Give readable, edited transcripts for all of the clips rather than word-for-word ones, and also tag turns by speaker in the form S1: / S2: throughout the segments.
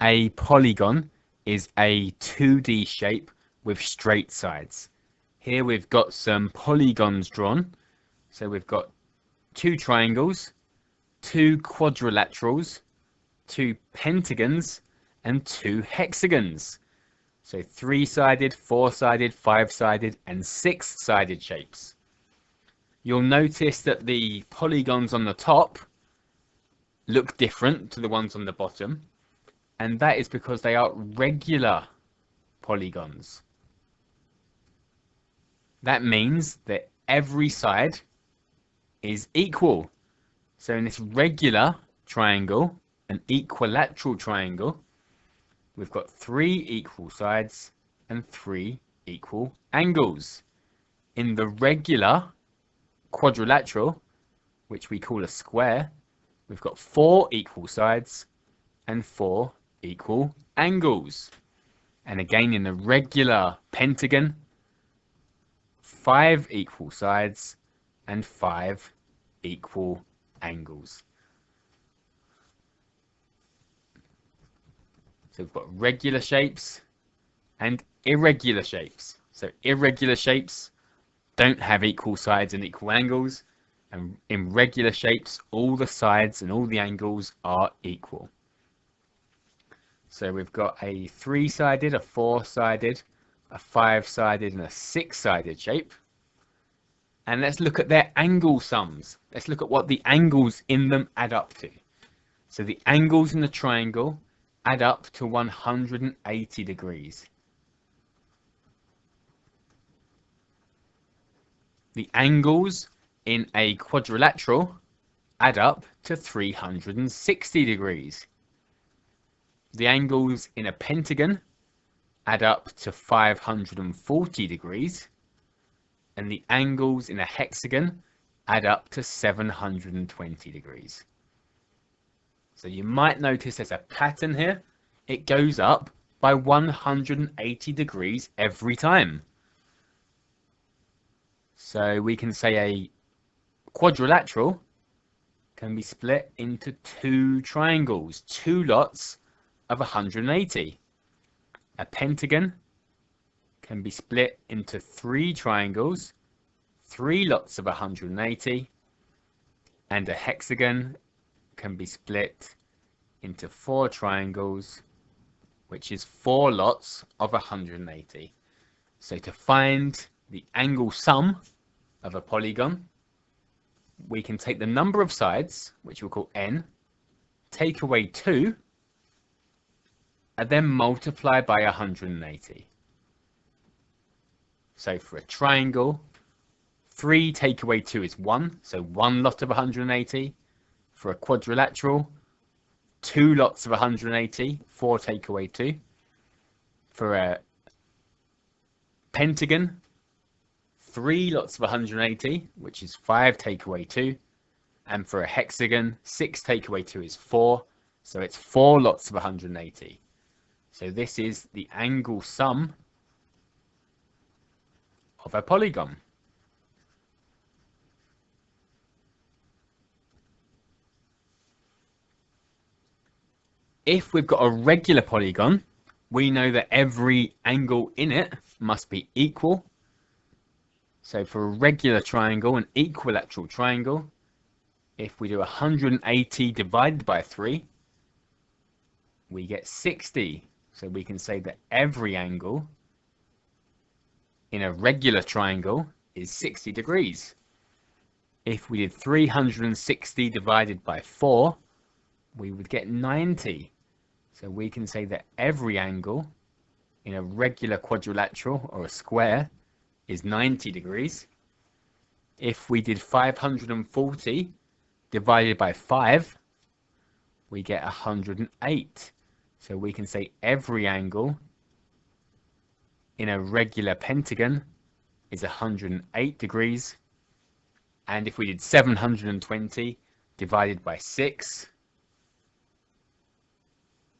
S1: A polygon is a 2D shape with straight sides. Here we've got some polygons drawn. So we've got 2 triangles, 2 quadrilaterals, 2 pentagons, and 2 hexagons. So 3-sided, 4-sided, 5-sided, and 6-sided shapes. You'll notice that the polygons on the top look different to the ones on the bottom, and that is because they are regular polygons. That means that every side is equal. So in this regular triangle, an equilateral triangle, we've got 3 equal sides and 3 equal angles. In the regular quadrilateral, which we call a square, we've got 4 equal sides and 4 equal angles. And again, in the regular pentagon, 5 equal sides and 5 equal angles. So we've got regular shapes and irregular shapes. So irregular shapes don't have equal sides and equal angles, and in regular shapes all the sides and all the angles are equal. So we've got a 3-sided, a 4-sided, a 5-sided, and a 6-sided shape. And let's look at their angle sums. Let's look at what the angles in them add up to. So the angles in the triangle add up to 180 degrees. The angles in a quadrilateral add up to 360 degrees. The angles in a pentagon add up to 540 degrees. And the angles in a hexagon add up to 720 degrees. So you might notice there's a pattern here. It goes up by 180 degrees every time. So we can say a quadrilateral can be split into 2 triangles, 2 lots of 180. A pentagon can be split into 3 triangles, 3 lots of 180, and a hexagon can be split into 4 triangles, which is 4 lots of 180. So to find the angle sum of a polygon, we can take the number of sides, which we'll call n, take away 2, and then multiply by 180. So for a triangle, 3 take away 2 is 1, so 1 lot of 180. For a quadrilateral, 2 lots of 180, 4 take away 2. For a pentagon, 3 lots of 180, which is 5 take away 2. And for a hexagon, 6 take away 2 is 4, so it's 4 lots of 180. So this is the angle sum of a polygon. If we've got a regular polygon, we know that every angle in it must be equal. So for a regular triangle, an equilateral triangle, if we do 180 divided by 3, we get 60. So we can say that every angle in a regular triangle is 60 degrees. If we did 360 divided by 4, we would get 90. So we can say that every angle in a regular quadrilateral or a square is 90 degrees. If we did 540 divided by 5, we get 108. So we can say every angle in a regular pentagon is 108 degrees. And if we did 720 divided by 6,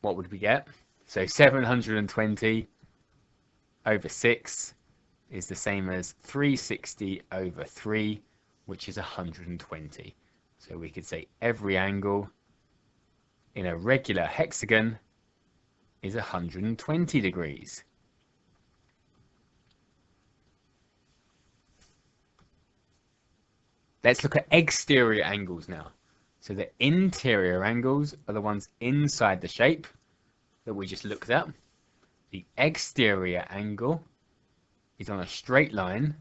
S1: what would we get? So 720 over 6 is the same as 360 over 3, which is 120. So we could say every angle in a regular hexagon is 120 degrees. Let's look at exterior angles now. So the interior angles are the ones inside the shape that we just looked at. The exterior angle is on a straight line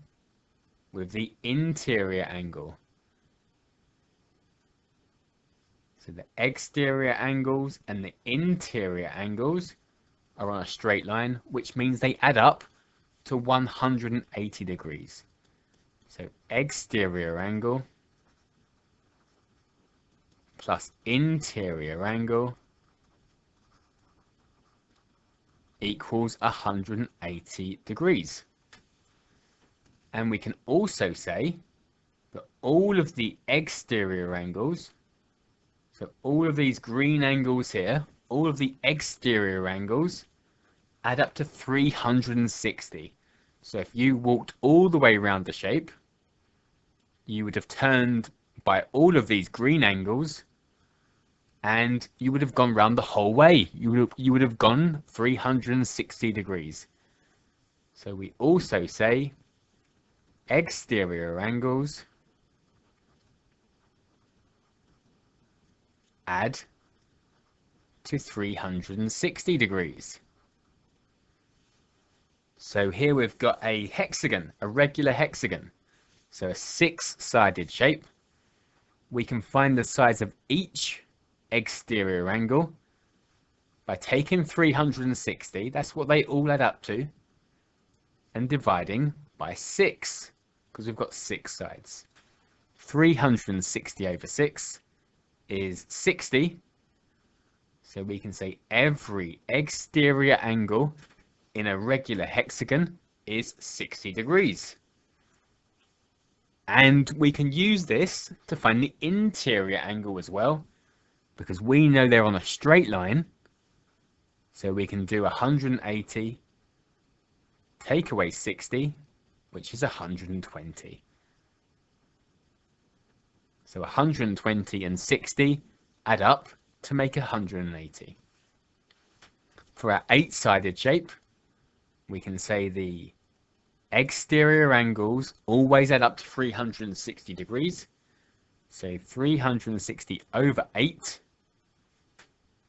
S1: with the interior angle. So the exterior angles and the interior angles are on a straight line, which means they add up to 180 degrees. So exterior angle plus interior angle equals 180 degrees. And we can also say that all of the exterior angles, so all of these green angles here, all of the exterior angles add up to 360. So if you walked all the way around the shape, you would have turned by all of these green angles and you would have gone round the whole way. You would have gone 360 degrees. So we also say exterior angles add to 360 degrees. So here we've got a hexagon, a regular hexagon. So a 6-sided shape. We can find the size of each exterior angle by taking 360, that's what they all add up to, and dividing by 6, because we've got 6 sides. 360 over 6 is 60. So we can say every exterior angle in a regular hexagon is 60 degrees. And we can use this to find the interior angle as well, because we know they're on a straight line. So we can do 180, take away 60, which is 120. So 120 and 60 add up to make 180. For our 8-sided shape, we can say the exterior angles always add up to 360 degrees. So 360 over 8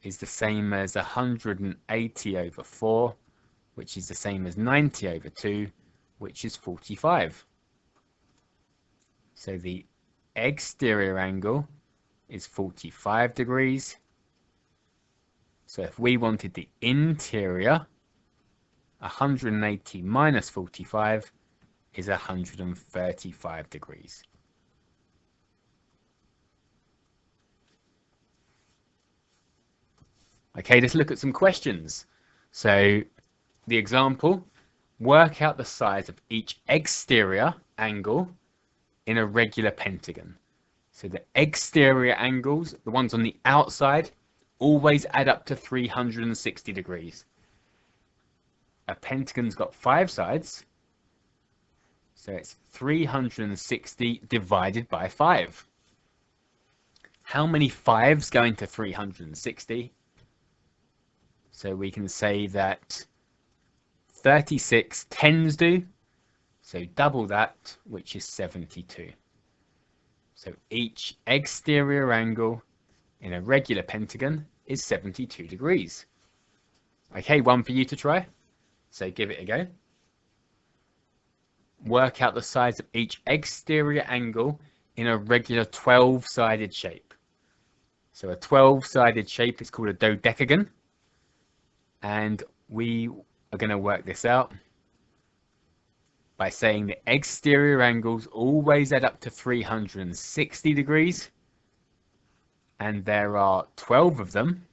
S1: is the same as 180 over 4, which is the same as 90 over 2, which is 45. So the exterior angle is 45 degrees. So if we wanted the interior, 180 minus 45 is 135 degrees. Okay, let's look at some questions. So the example, work out the size of each exterior angle in a regular pentagon. So the exterior angles, the ones on the outside, always add up to 360 degrees. A pentagon's got 5 sides, so it's 360 divided by 5. How many 5s go into 360? So we can say that 36 tens do, so double that, which is 72. So each exterior angle in a regular pentagon is 72 degrees. Okay, one for you to try. So give it a go. Work out the size of each exterior angle in a regular 12-sided shape. So a 12-sided shape is called a dodecagon. And we are going to work this out by saying the exterior angles always add up to 360 degrees. And there are 12 of them.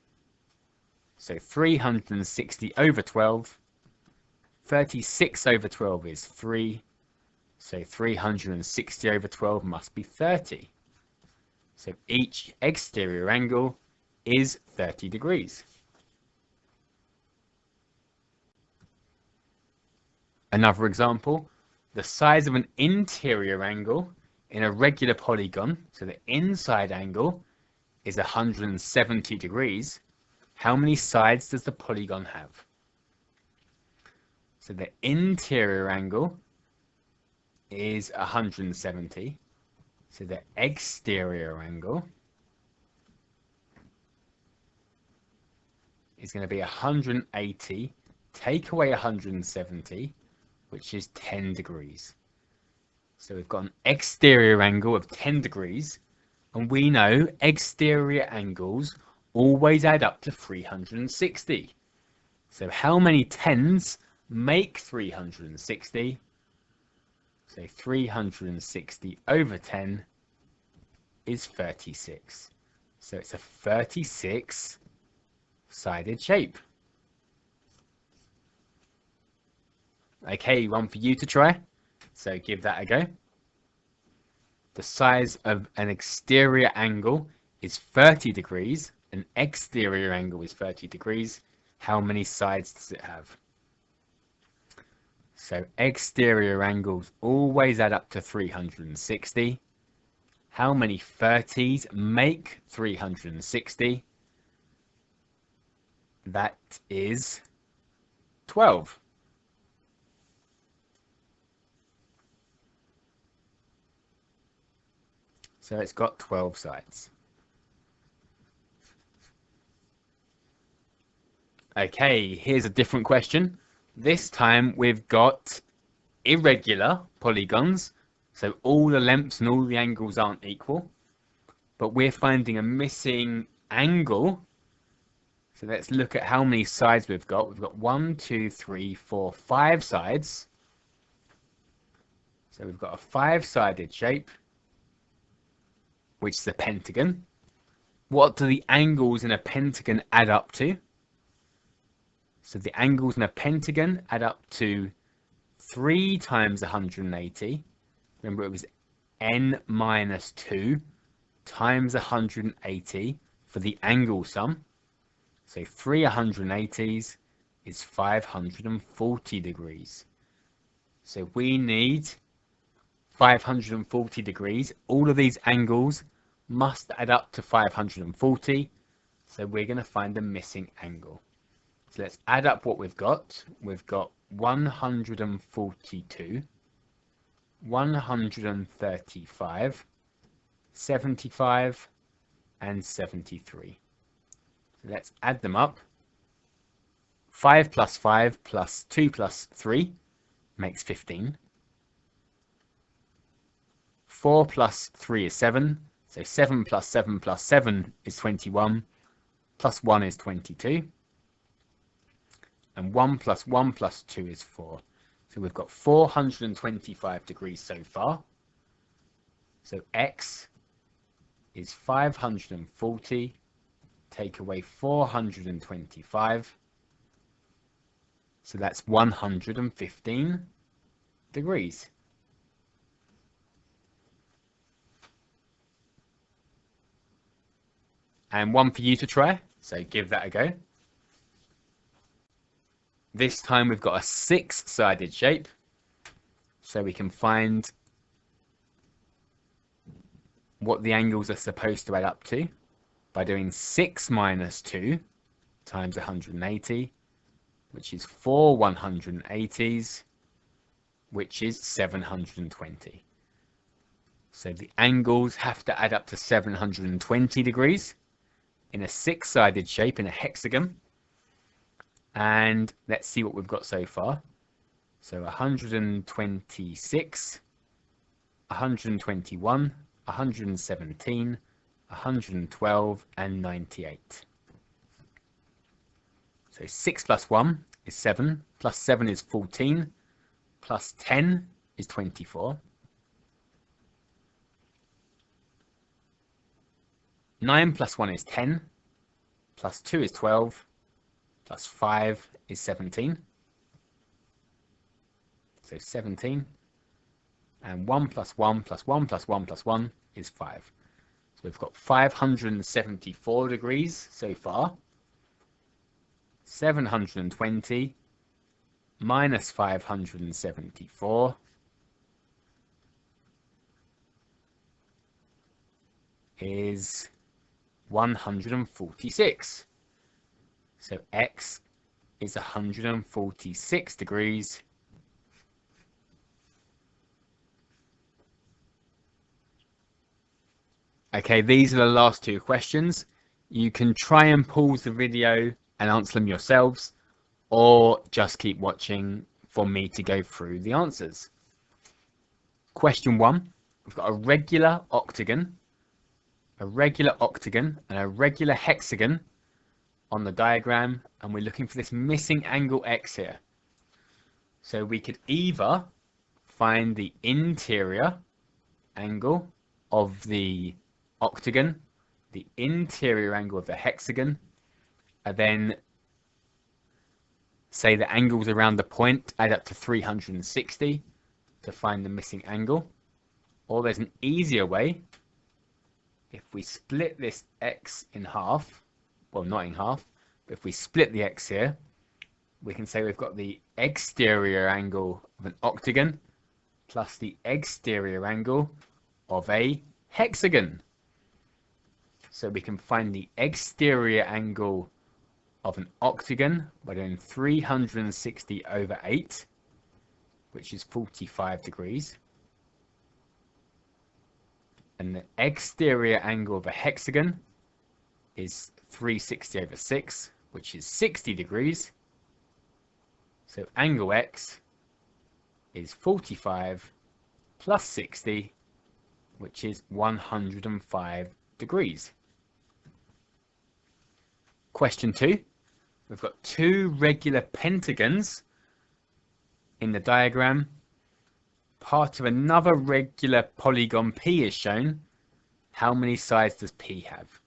S1: So 360 over 12. 36 over 12 is 3. So 360 over 12 must be 30. So each exterior angle is 30 degrees. Another example, the size of an interior angle in a regular polygon, so the inside angle is 170 degrees. How many sides does the polygon have? So the interior angle is 170. So the exterior angle is going to be 180. Take away 170, which is 10 degrees. So we've got an exterior angle of 10 degrees, and we know exterior angles always add up to 360. So how many 10s make 360? So 360 over 10 is 36. So it's a 36-sided shape. Okay, one for you to try. So give that a go. The size of an exterior angle is 30 degrees. An exterior angle is 30 degrees. How many sides does it have? So exterior angles always add up to 360. How many 30s make 360? That is 12. So it's got 12 sides. Okay, here's a different question. This time we've got irregular polygons. So all the lengths and all the angles aren't equal. But we're finding a missing angle. So let's look at how many sides we've got. We've got 1, 2, 3, 4, 5 sides. So we've got a 5-sided shape, which is a pentagon. What do the angles in a pentagon add up to? So the angles in a pentagon add up to 3 times 180. Remember, it was n minus 2 times 180 for the angle sum. So 3 180s is 540 degrees. So we need 540 degrees. All of these angles must add up to 540. So we're going to find the missing angle. So let's add up what we've got. We've got 142, 135, 75, and 73. So let's add them up. 5 plus 5 plus 2 plus 3 makes 15. 4 plus 3 is 7. So 7 plus 7 plus 7 is 21. Plus 1 is 22. And 1 plus 1 plus 2 is 4. So we've got 425 degrees so far. So x is 540. Take away 425. So that's 115 degrees. And one for you to try. So give that a go. This time we've got a 6-sided shape, so we can find what the angles are supposed to add up to by doing 6 minus 2 times 180, which is 4 180s, which is 720. So the angles have to add up to 720 degrees in a 6-sided shape, in a hexagon. And let's see what we've got so far. So 126, 121, 117, 112, and 98. So 6 plus 1 is 7, plus 7 is 14, plus 10 is 24. 9 plus 1 is 10, plus 2 is 12, plus 5 is 17. So 17. And 1 plus 1 plus 1 plus 1 plus 1 is 5. So we've got 574 degrees so far. 720 minus 574 is 146. So x is 146 degrees. Okay, these are the last two questions. You can try and pause the video and answer them yourselves, or just keep watching for me to go through the answers. Question 1, we've got a regular octagon, and a regular hexagon on the diagram, and we're looking for this missing angle x here. So we could either find the interior angle of the octagon, the interior angle of the hexagon, and then say the angles around the point add up to 360 to find the missing angle. Or there's an easier way. If we split this x in half, well, not in half, but if we split the x here, we can say we've got the exterior angle of an octagon plus the exterior angle of a hexagon. So we can find the exterior angle of an octagon by doing 360 over 8, which is 45 degrees. And the exterior angle of a hexagon is 360 over 6, which is 60 degrees. So angle x is 45 plus 60, which is 105 degrees. Question 2, we've got two regular pentagons in the diagram. Part of another regular polygon P is shown. How many sides does P have?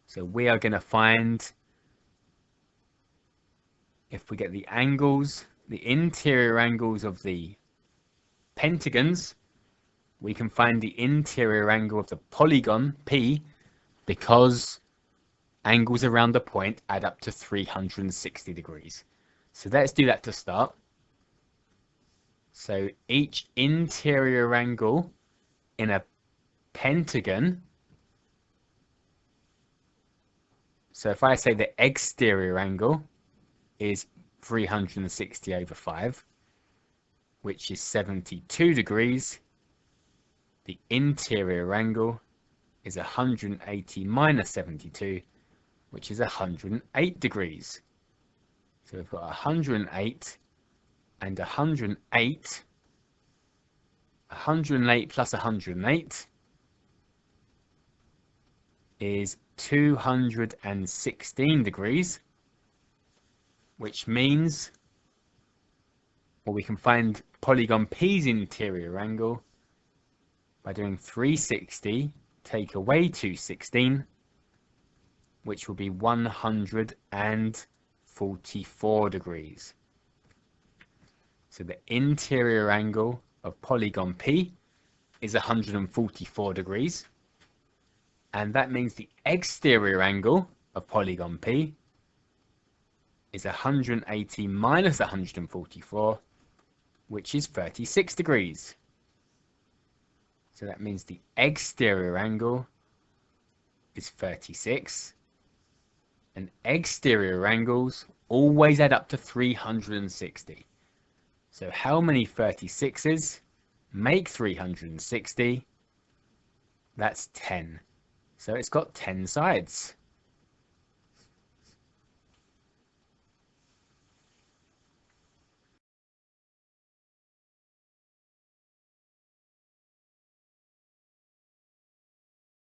S1: So we are going to find, if we get the angles, the interior angles of the pentagons, we can find the interior angle of the polygon P, because angles around the point add up to 360 degrees. So let's do that to start. So each interior angle in a pentagon, so if I say the exterior angle is 360 over 5, which is 72 degrees, the interior angle is 180 minus 72, which is 108 degrees. So we've got 108 and 108. 108 plus 108 is 216 degrees, which means, well, we can find polygon P's interior angle by doing 360 take away 216, which will be 144 degrees. So the interior angle of polygon P is 144 degrees, and that means the exterior angle of polygon P is 180 minus 144, which is 36 degrees. So that means the exterior angle is 36, and exterior angles always add up to 360. So how many 36s make 360? That's 10. So it's got 10 sides.